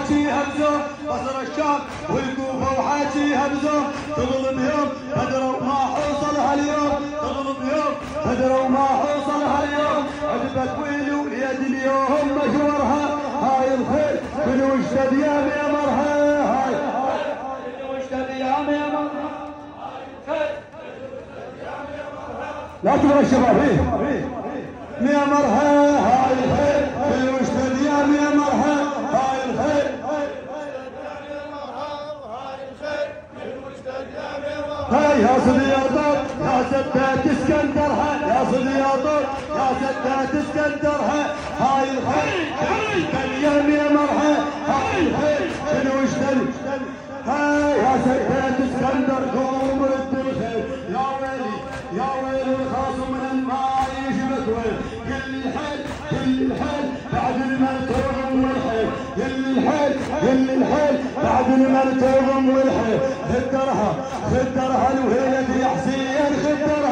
وحاكيها بزوم بصر الشام والكوفة وحاكيها بزوم تظلم يوم بدروا ما حوصل هاليوم تظلم يوم بدروا ما حوصل هاليوم عجبت ويلي وليد اليوم مشورها هاي الخيل من وجد ايام يا مرها هاي من وجد ايام يا مرها لا تبغى الشباب يا مرها هاي الخيل من وجد ايام يا مرها هاي الخيل هاي يا صديقات يا سدات اسكندرها يا صديقات يا سدات اسكندرها هاي الخيل ايام يا مرها هاي الخيل من وجد هاي يا سدات اسكندر قوم رد الخيل يا ويلي يا ويلي الخاصم من الماء يجبك ويل كل الحيل بعد المرتوم والحيل كل الحيل بعد المرتوم والحيل خدرها الويلة يا حسين خدرها